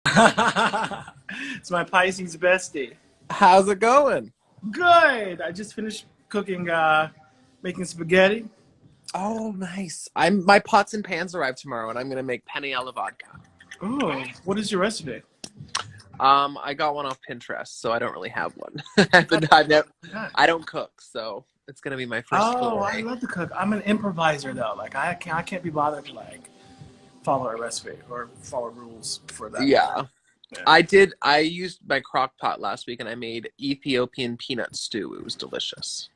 It's my Pisces bestie. How's it going? Good. I just finished cooking, making spaghetti. Oh, nice. My pots and pans arrive tomorrow, and I'm gonna make penne alla vodka. Oh, what is your recipe? I got one off Pinterest, so I don't really have one. I don't cook, so it's gonna be my first Oh, I foray. love to cook. I'm an improviser though. Like I can't be bothered to like follow a recipe or follow rules for that matter. Yeah, Yeah. I used my crock pot last week, and I made Ethiopian peanut stew. It was delicious.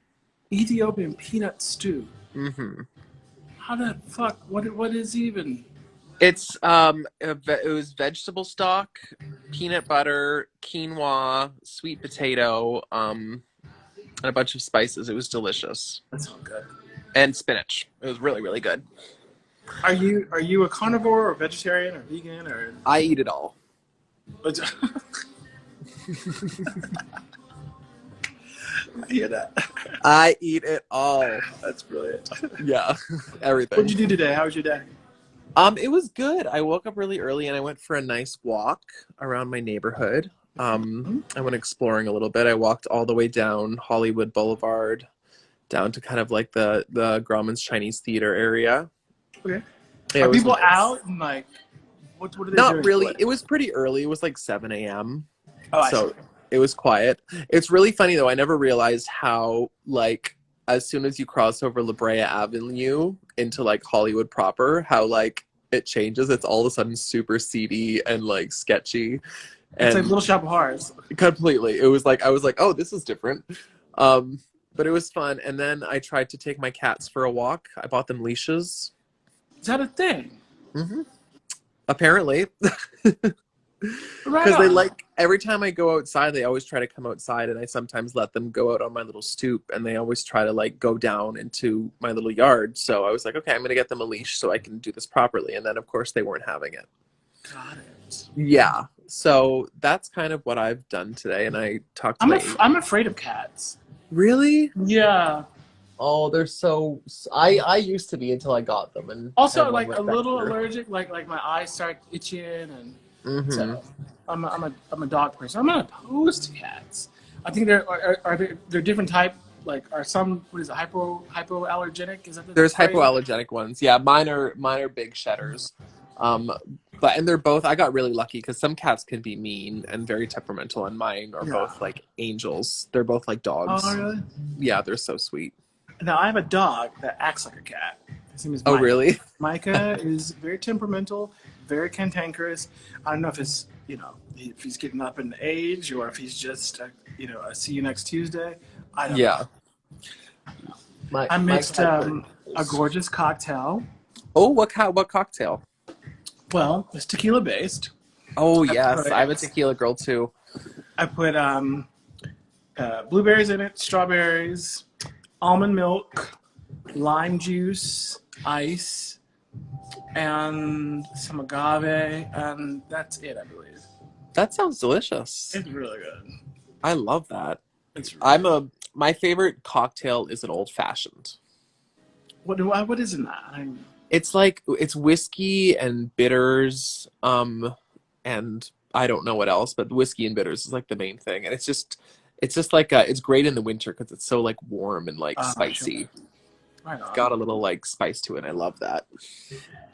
Ethiopian peanut stew. Mm-hmm. How the fuck? What is even? It was vegetable stock, peanut butter, quinoa, sweet potato, and a bunch of spices. It was delicious. That sounds good. And spinach. It was really, really good. Are you a carnivore or vegetarian or vegan or? I eat it all. I hear that. I eat it all. That's brilliant. Yeah, everything. What'd you do today? How was your day? It was good. I woke up really early and I went for a nice walk around my neighborhood. I went exploring a little bit. I walked all the way down Hollywood Boulevard, down to kind of like the Grauman's Chinese Theater area. Okay. Yeah, Are it was people nice. out and like what are they Not doing? really. It was pretty early. It was like 7 a.m. Oh, I So see. it was quiet. It's really funny though. I never realized how like as soon as you cross over La Brea Avenue into like Hollywood proper, how like it changes. It's all of a sudden super seedy and like sketchy, It's like and Little Shop of Horrors. completely. It was like I was like, oh, this is different. But it was fun. And then I tried to take my cats for a walk. I bought them leashes. Is that a thing? Hmm. Apparently. Right Because they on. like every time I go outside, they always try to come outside, and I sometimes let them go out on my little stoop, and they always try to like go down into my little yard. So I was like, okay, I'm gonna get them a leash so I can do this properly. And then of course they weren't having it. Got it. Yeah. So that's kind of what I've done today, and I talked to I'm my af- I'm afraid of cats. really. Yeah. Oh, they're so. I used to be until I got them, and Also, everyone like a went back little through. allergic. Like my eyes start itching, and Mm-hmm. so I'm a dog person. I'm not opposed to cats. I think there different type. Like are some what is it hypoallergenic? Is that the There's phrase? hypoallergenic ones. Yeah, mine are big shedders. Um, and they're both. I got really lucky because some cats can be mean and very temperamental, and mine are Yeah. both like angels. They're both like Oh, dogs. really? Yeah, they're so sweet. Now I have a dog that acts like a cat. His name is Oh, Micah. really? Micah is very temperamental, very cantankerous. I don't know if it's if he's getting up in age or if he's just a see you next Tuesday. I don't know. Yeah. My I my mixed cats are a angels. gorgeous cocktail. Oh, what cocktail? Well, it's tequila based. Oh I yes, I'm a put tequila girl too. I put blueberries in it, strawberries, almond milk, lime juice, ice, and some agave, and that's it, I believe. That sounds delicious. It's really good. I love that. It's I'm a My favorite cocktail is an old fashioned. what is in that? It's like it's whiskey and bitters, and I don't know what else, but whiskey and bitters is like the main thing, and it's just like it's great in the winter because it's so like warm and like Sure. spicy. Right It's on. got a little like spice to it. I love that.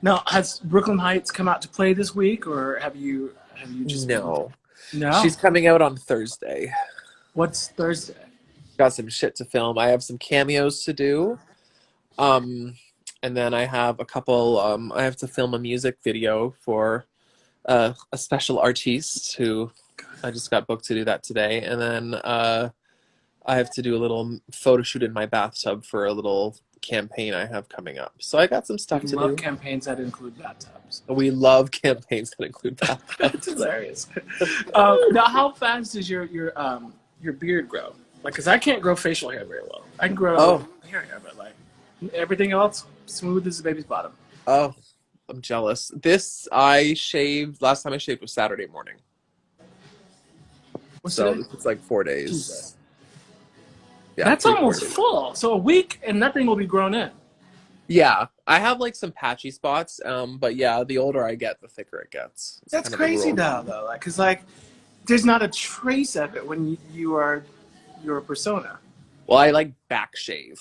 Now, has Brooklyn Heights come out to play this week, or have you just been? No, No. she's coming out on Thursday. What's Thursday? Got some shit to film. I have some cameos to do. Um, and then I have a couple. I have to film a music video for a special artiste who I just got booked to do that today, and then I have to do a little photo shoot in my bathtub for a little campaign I have coming up. So I got some I stuff to love do. campaigns that include bathtubs. We love campaigns that include That's bathtubs. hilarious. Now, how fast does your beard grow? Like, because I can't grow facial hair very well. I can grow Oh, hair, but like everything else, smooth as a baby's bottom. oh, I'm jealous. This I shaved last time I shaved was Saturday morning. What's So today? it's like 4 days. Tuesday. Yeah, That's three, four almost days. full. So a week and nothing will be grown in. Yeah, I have like some patchy spots, but yeah, the older I get, the thicker it gets. It's That's kind of a crazy rule. though, like, cause like there's not a trace of it when you are your persona. Well, I like back shave.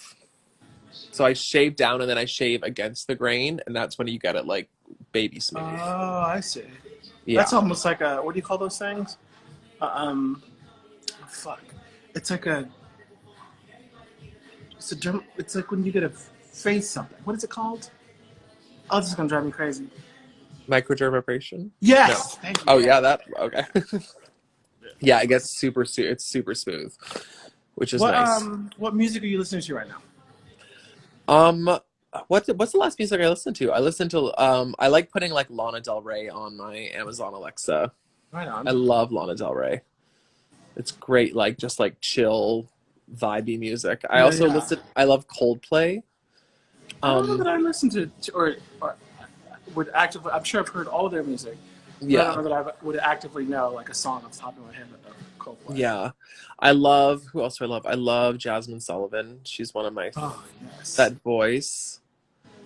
So I shave down and then I shave against the grain, and that's when you get it like baby Oh, smooth. I see. Yeah. That's almost like a what do you call those things? Uh, um, fuck. It's like a it's like when you get a face something. What is it called? Oh, this is gonna drive me crazy. Microdermabrasion? No. Yes, thank you. Oh Yeah. yeah, that okay. Yeah, it gets it's super smooth, which is nice. What music are you listening to right now? Um what's the last music I listened to? I listened to I like putting like Lana Del Rey on my Amazon Alexa. Right I on. love Lana Del Rey. It's great, like just like chill, vibey music. I Yeah, also yeah. listen. I love Coldplay. I don't know that Um, I listen or would actively. I'm sure I've heard all of their music, but I don't yeah, know that I would actively know like a song off the top of my head of Coldplay. yeah. I love who else do I love? I love Jasmine Sullivan. She's one of my Oh yes. that voice.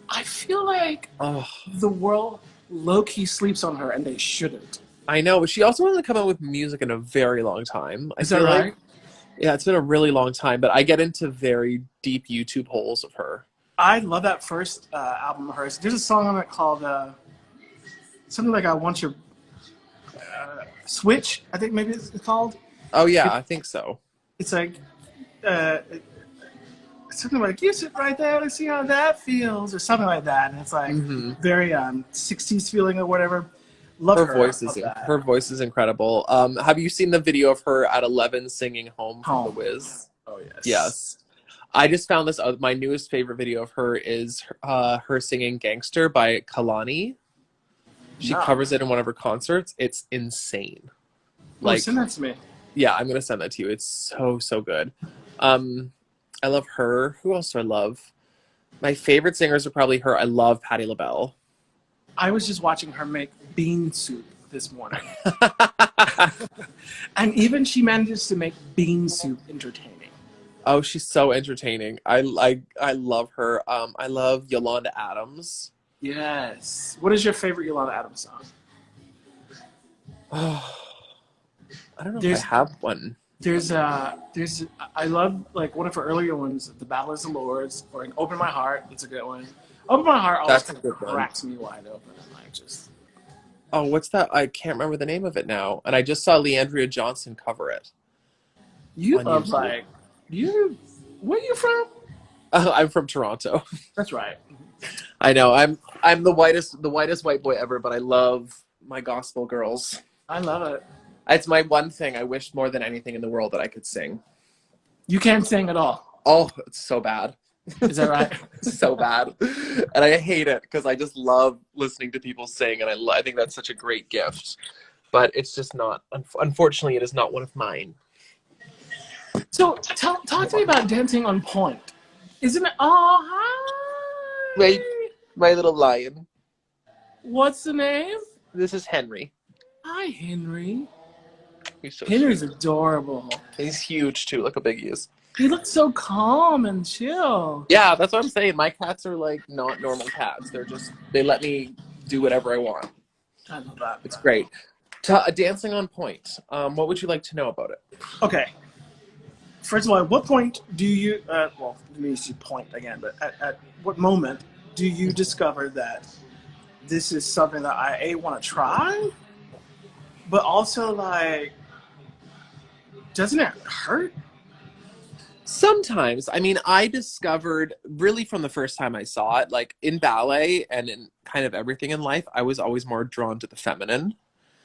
I feel like Oh, the world low key sleeps on her, and they shouldn't. I know. She also hasn't come out with music in a very long time. I Is that feel like right? yeah, it's been a really long time. But I get into very deep YouTube holes of her. I love that first album of hers. There's a song on it called something like "I Want Your Switch." I think maybe it's called. Oh yeah, It, I think so. it's like uh, something like "You sit right there and see how that feels" or something like that, and it's like Hmm. very 60s feeling or whatever. Love her. Love that. Her voice is incredible. Have you seen the video of her at 11 singing "Home" from The Home. Wiz? Oh yes. Yes. I just found this. My newest favorite video of her is her singing "Gangster" by Kalani. She No. covers it in one of her concerts. It's insane. Oh, Like, send that to me. yeah, I'm gonna send that to you. It's so good. Um, I love her. Who else do I love? My favorite singers are probably her. I love Patti LaBelle. I was just watching her make bean soup this morning. And even she manages to make bean soup entertaining. Oh, she's so entertaining. I love her. I love Yolanda Adams. Yes. What is your favorite Yolanda Adams song? Oh, I don't know if I There's have one. there's I love like one of her earlier ones, The Ballads of Lords or Open My Heart. It's a good one. Open My Heart always That's a kind of good one. cracks me wide open and like just Oh, what's that? I can't remember the name of it now. And I just saw Leandria Johnson cover it you on love YouTube. like you where you from? I'm from Toronto. That's right. I know. I'm the whitest white boy ever, but I love my gospel girls. I love it. It's my one thing. I wish more than anything in the world that I could sing. You can't sing at all. Oh, it's so bad. Is that right? So bad. And I hate it because I just love listening to people sing, and I think that's such a great gift. But it's just not. Unfortunately, it is not one of mine. So talk to me about Dancing on Point. Isn't it? Oh, My hi. my little lion. What's the name? This is Henry. Hi, Henry. He's so Henry's sweet. adorable. He's huge too. Look how big he is. He looks so calm and chill. Yeah, that's what I'm saying. My cats are like not normal cats. They let me do whatever I want. I love that. It's great. Dancing on Point. What would you like to know about it? Okay. First of all, at what point do you? Well, let me use point again. But at what moment do you discover that this is something that I want to try, but also like, doesn't it hurt? Sometimes. I mean, I discovered really from the first time I saw it, like in ballet and in kind of everything in life, I was always more drawn to the feminine.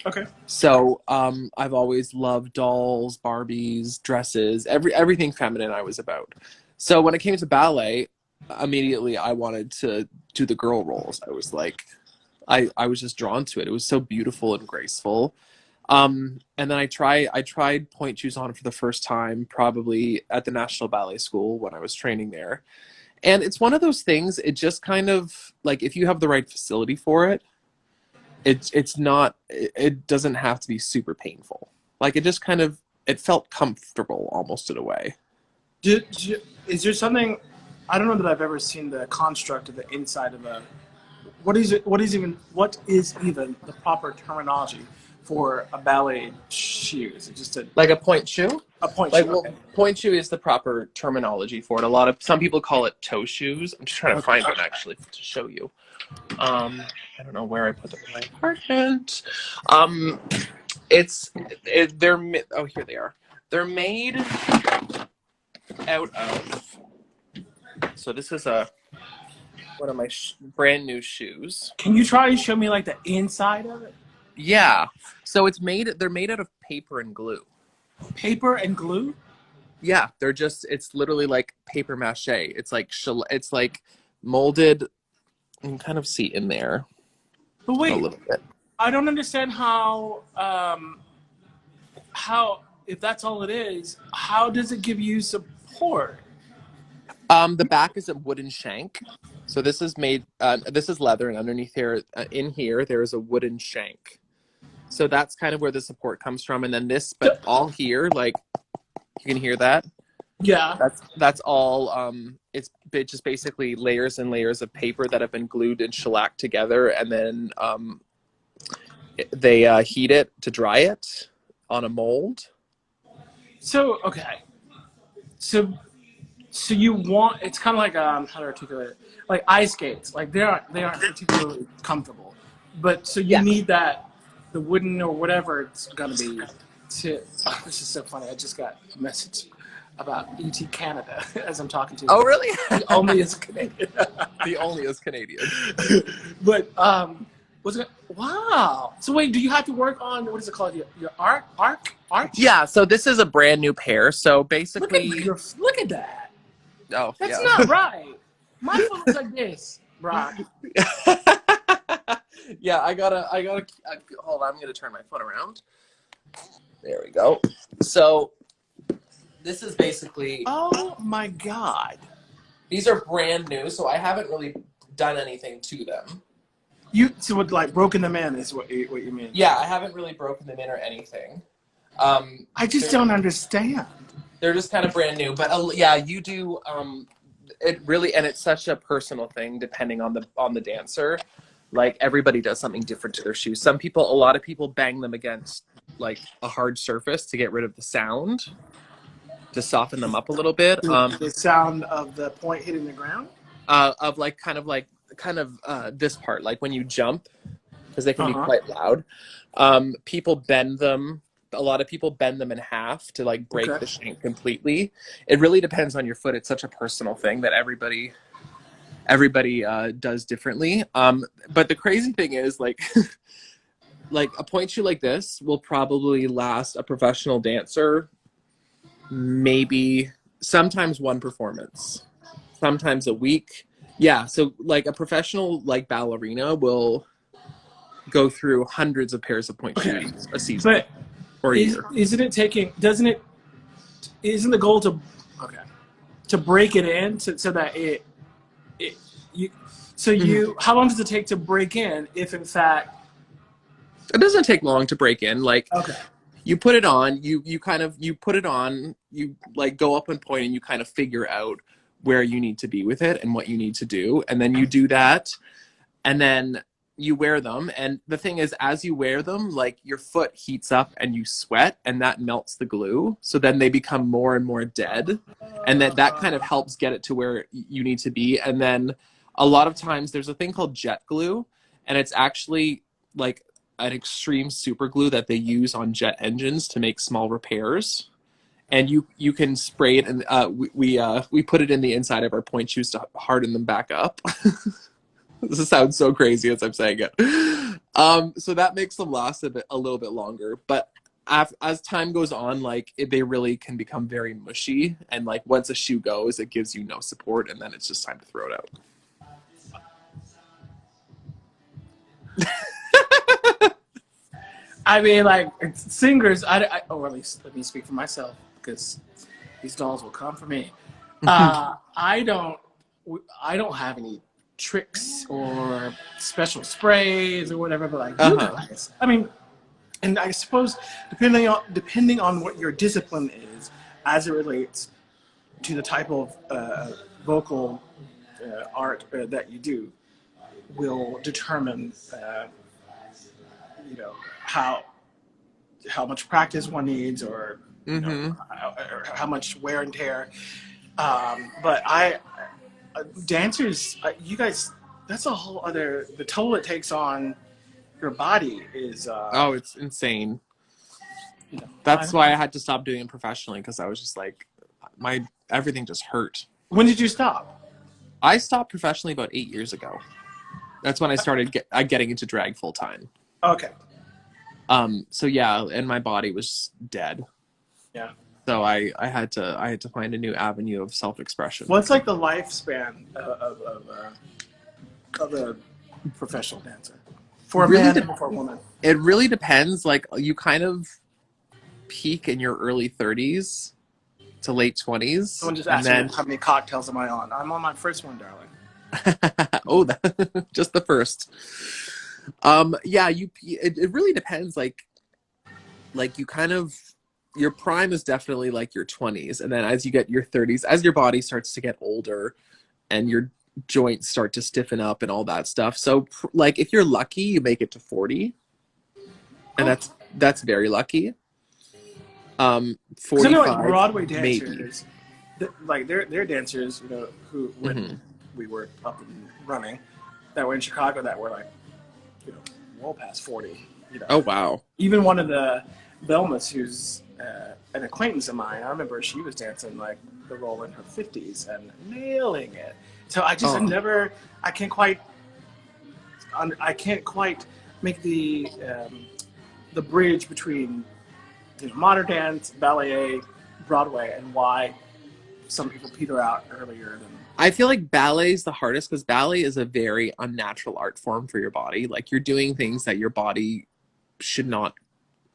Okay. So I've always loved dolls, Barbies, dresses, everything feminine I was about. So when it came to ballet, immediately I wanted to do the girl roles. I was like, I was just drawn to it. It was so beautiful and graceful. And then I tried point shoes on for the first time, probably at the National Ballet School when I was training there. And it's one of those things, it just kind of like if you have the right facility for it, it's not it doesn't have to be super painful. Like it just kind of it felt comfortable almost in a way. Is there something? I don't know that I've ever seen the construct of the inside of a. What is it? What is even the proper terminology for a ballet shoe? Is it just Like a point shoe? a point Like, shoe? well, Okay. point shoe is the proper terminology for it. Some people call it toe shoes. I'm just trying to Okay. find one actually to show you. I don't know where I put them in my apartment. Um, oh, here they are. They're made out of. So this is one of my brand new shoes. Can you try and show me like the inside of it? Yeah. So they're made out of paper and glue. Paper and glue? Yeah, it's literally like paper mache. It's like molded. You can kind of see in there But a wait, little bit. I don't understand how if that's all it is, how does it give you support? The back is a wooden shank. So this is made. This is leather, and underneath here, in here, there is a wooden shank. So that's kind of where the support comes from. And then but all here, like you can hear that. Yeah. That's all. It's just basically layers and layers of paper that have been glued and shellacked together, and then they heat it to dry it on a mold. So okay. So you want it's kind of like how to articulate it, like ice skates. Like they aren't particularly comfortable, but so you need that the wooden or whatever it's gonna be to. Oh, this is so funny. I just got a message about ET Canada as I'm talking to you. Oh, really? The only is Canadian. The only is Canadian. But what's it? Wow. So wait, do you have to work on what is it called? Your arc? Yeah. So this is a brand new pair. So basically, Look at that. oh, That's yeah. not right. My foot looks like this, Brock. Yeah, I gotta. Hold on, I'm gonna turn my foot around. There we go. So this is basically. Oh my God. These are brand new, so I haven't really done anything to them. So with like broken them in is what you mean? Yeah, I haven't really broken them in or anything. I just don't understand. They're just kind of brand new, but yeah, you do. It really, and it's such a personal thing depending on the dancer. Like everybody does something different to their shoes. A lot of people bang them against like a hard surface to get rid of the sound, to soften them up a little bit. The sound of the point hitting the ground. Of this part, like when you jump, because they can be quite loud. People bend them. A lot of people bend them in half to like break the shank completely. It really depends on your foot. It's such a personal thing that everybody does differently. But the crazy thing is like like a point shoe like this will probably last a professional dancer maybe sometimes one performance, sometimes a week. Yeah, so like a professional like ballerina will go through hundreds of pairs of point shoes a season. But or a year. Isn't the goal to break it in so that how long does it take to break in if in fact it doesn't take long to break in? Like you put it on, you put it on, you like go up and point and you kind of figure out where you need to be with it and what you need to do, and then you do that, and then you wear them. And the thing is, as you wear them, like your foot heats up and you sweat, and that melts the glue, so then they become more and more dead, and that kind of helps get it to where you need to be. And then a lot of times there's a thing called jet glue, and it's actually like an extreme super glue that they use on jet engines to make small repairs. And you can spray it, and we put it in the inside of our point shoes to harden them back up. This sounds so crazy as I'm saying it. So that makes them last a little bit longer. But as time goes on, like they really can become very mushy. And like once a shoe goes, it gives you no support, and then it's just time to throw it out. I mean, like singers. Or at least let me speak for myself, because these dolls will come for me. I don't have any tricks or special sprays or whatever, but like you guys. I mean, and I suppose depending on what your discipline is, as it relates to the type of vocal art that you do will determine, you know, how much practice one needs, or you know, Mm-hmm. how much wear and tear. But dancers, you guys, that's a whole other. The toll it takes on your body is, Oh, it's insane. you know, That's why I had to stop doing it professionally, because I was just like, my everything just hurt. When did you stop? I stopped professionally about 8 years ago. That's when I started getting into drag full time. Okay. So yeah, and my body was dead. Yeah. So I had to find a new avenue of self expression. What's like the lifespan of a professional dancer for a Really man de- and for a woman? It really depends. Like, you kind of peak in your early 30s to late 20s, Someone just and asked me then how many cocktails am I on. I'm on my first one, darling. oh, just the first. Yeah, it really depends. Like you kind of, your prime is definitely like your 20s, and then as you get your 30s, as your body starts to get older and your joints start to stiffen up and all that stuff. So like, if you're lucky, you make it to 40, and Oh. that's very lucky. Because I know like 45 Broadway maybe. dancers, like they're dancers, you know, who when Hmm. we were up and running, that were in Chicago, that were like, you know, well past 40. You know, Oh wow. even one of the Belmas, who's an acquaintance of mine, I remember she was dancing like the role in her 50s and nailing it. So Oh. I can't quite make the bridge between, you know, modern dance, ballet, Broadway, and why some people peter out earlier than. I feel like ballet is the hardest, because ballet is a very unnatural art form for your body. Like, you're doing things that your body should not,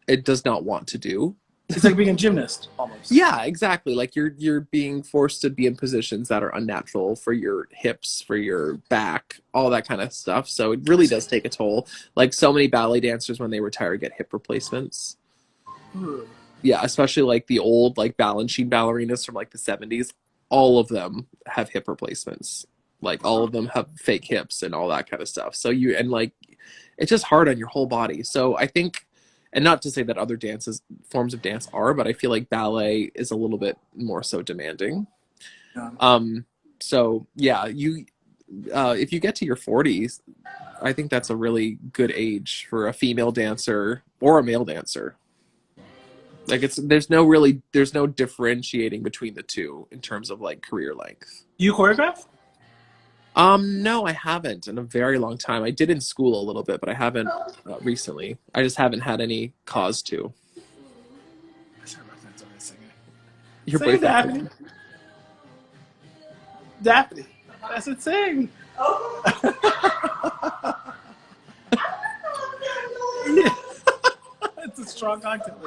it does not want to do. It's like being a gymnast almost. Yeah, exactly. Like, you're being forced to be in positions that are unnatural for your hips, for your back, all that kind of stuff. So it really does take a toll. Like, so many ballet dancers, when they retire, get hip replacements. Ooh. Yeah, especially like the old like Balanchine ballerinas from like the 70s. All of them have hip replacements. Like, all of them have fake hips and all that kind of stuff. So like, it's just hard on your whole body. So I think, and not to say that other forms of dance are, but I feel like ballet is a little bit more so demanding. Yeah. So yeah, if you get to your 40s, I think that's a really good age for a female dancer or a male dancer. Like, there's no differentiating between the two in terms of like career length. You choreograph? No, I haven't in a very long time. I did in school a little bit, but I haven't recently. I just haven't had any cause to. Sorry, my friend's always singing. Your Sing, boyfriend. Daphne. Daphne. I said sing. Yeah. It's a strong cocktail.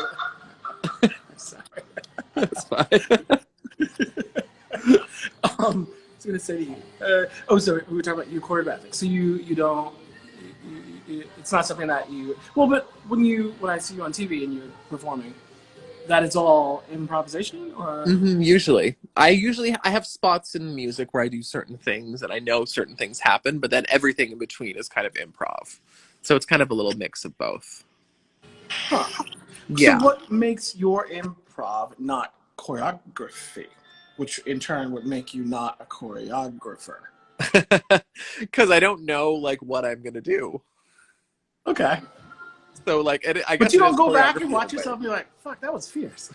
I'm sorry. That's fine. I was gonna say to you. So we were talking about you choreographing. So you don't. It's not something that you. Well, but when I see you on TV and you're performing, that is all improvisation, or. Usually I have spots in music where I do certain things and I know certain things happen, but then everything in between is kind of improv. So it's kind of a little mix of both. Huh. So Yeah. what makes your improv not choreography, which in turn would make you not a choreographer? Because I don't know like what I'm gonna do. Okay. So like, I But guess you it don't is go back choreography and in a watch way. yourself and be like, fuck, that was fierce.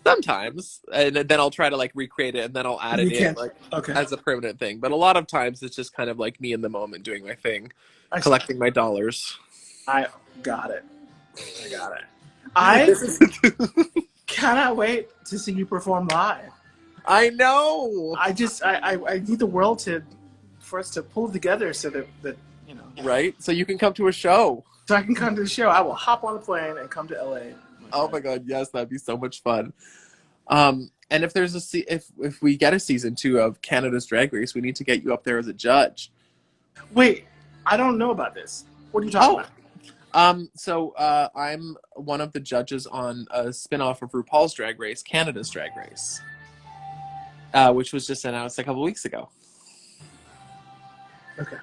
Sometimes, and then I'll try to like recreate it, and then I'll add You it in can't. like Okay. as a permanent thing. But a lot of times it's just kind of like me in the moment doing my thing, I see. collecting my dollars. I got it. I got it. I This is cannot wait to see you perform live. I know, I need the world for us to pull together so that you know, right? So you can come to a show. so I can come to the show. I will hop on a plane and come to LA. Oh my god, yes, that'd be so much fun. And if there's if we get a season 2 of Canada's Drag Race, we need to get you up there as a judge. Wait, I don't know about this. What are you talking Oh, about? so I'm one of the judges on a spin-off of RuPaul's Drag Race, Canada's Drag Race. which was just announced a couple weeks ago. Okay.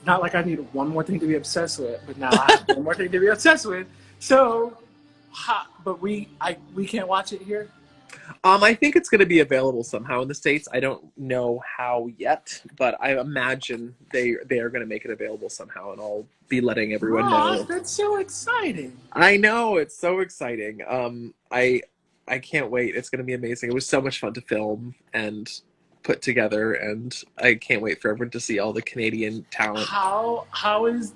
Not like I need one more thing to be obsessed with, but now I have one more thing to be obsessed with. So, but we can't watch it here. I think it's going to be available somehow in the States. I don't know how yet, but I imagine they are going to make it available somehow, and I'll be letting everyone Ross, know. that's so exciting. I know, it's so exciting. I can't wait. It's going to be amazing. It was so much fun to film and put together, and I can't wait for everyone to see all the Canadian talent. How is,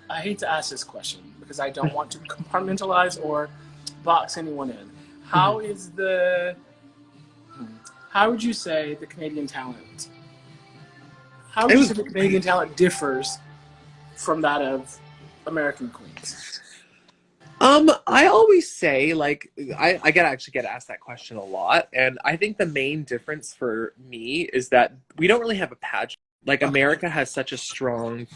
I hate to ask this question because I don't want to compartmentalize or box anyone in. How is the, how would you say the Canadian talent, how would you say the Canadian talent differs from that of American queens? I always say, like, I actually get asked that question a lot, and I think the main difference for me is that we don't really have a pageant. Like, America has such a strong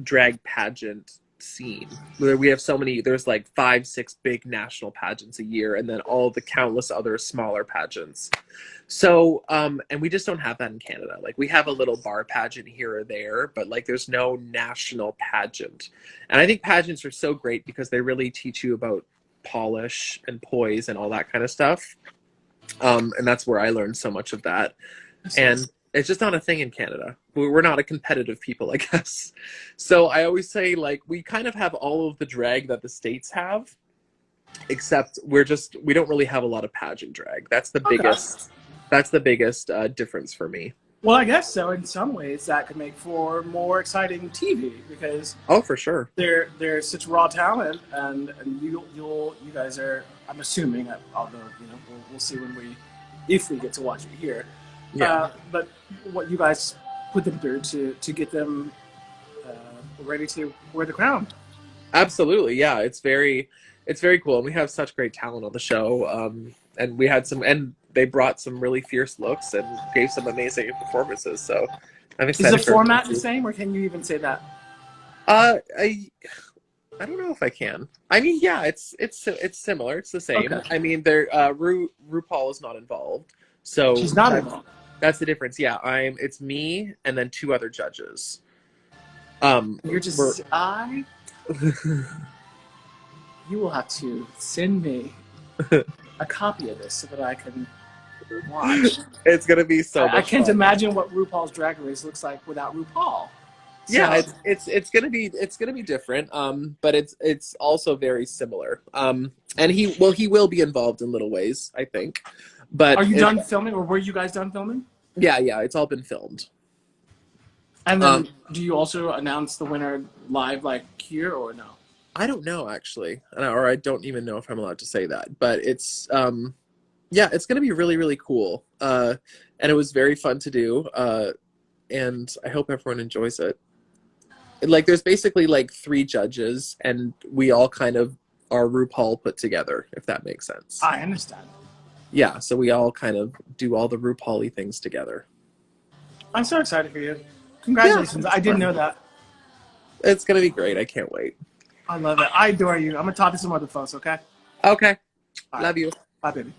drag pageant scene where we have so many, there's like 5-6 big national pageants a year, and then all the countless other smaller pageants. So and we just don't have that in Canada. Like, we have a little bar pageant here or there, but like there's no national pageant. And I think pageants are so great because they really teach you about polish and poise and all that kind of stuff, and that's where I learned so much of that. And it's just not a thing in Canada. We're not a competitive people, I guess. So I always say, like, we kind of have all of the drag that the States have, except we don't really have a lot of pageant drag. That's the biggest. That's the biggest difference for me. Well, I guess so. In some ways, that could make for more exciting TV because for sure, there's such raw talent, and you guys are. I'm assuming, although we'll see if we get to watch it here. Yeah. But what you guys put them through to get them ready to wear the crown. Absolutely, yeah. It's very cool, and we have such great talent on the show. And we had and they brought some really fierce looks and gave some amazing performances. So I'm excited. Is the format the same, or can you even say that? I don't know if I can. I mean, yeah, it's similar. It's the same. Okay. I mean, RuPaul is not involved, so She's not involved. That's the difference. Yeah, it's me and then 2 other judges. You're just you will have to send me a copy of this so that I can watch. It's gonna be so much I can't fun. imagine what RuPaul's Drag Race looks like without RuPaul. So, yeah, it's gonna be different. But it's also very similar. And he will be involved in little ways, I think. But are you done filming, or were you guys done filming? Yeah, it's all been filmed. And then, do you also announce the winner live, like here, or no? I don't know, actually, or I don't even know if I'm allowed to say that. But it's it's gonna be really, really cool. And it was very fun to do. And I hope everyone enjoys it. Like, there's basically like 3 judges, and we all kind of are RuPaul put together, if that makes sense. I understand. Yeah, so we all kind of do all the RuPaul-y things together. I'm so excited for you. Congratulations. Yeah, I didn't know that. It's going to be great. I can't wait. I love it. I adore you. I'm going to talk to some other folks, okay? Okay. All Love right. you. Bye, baby.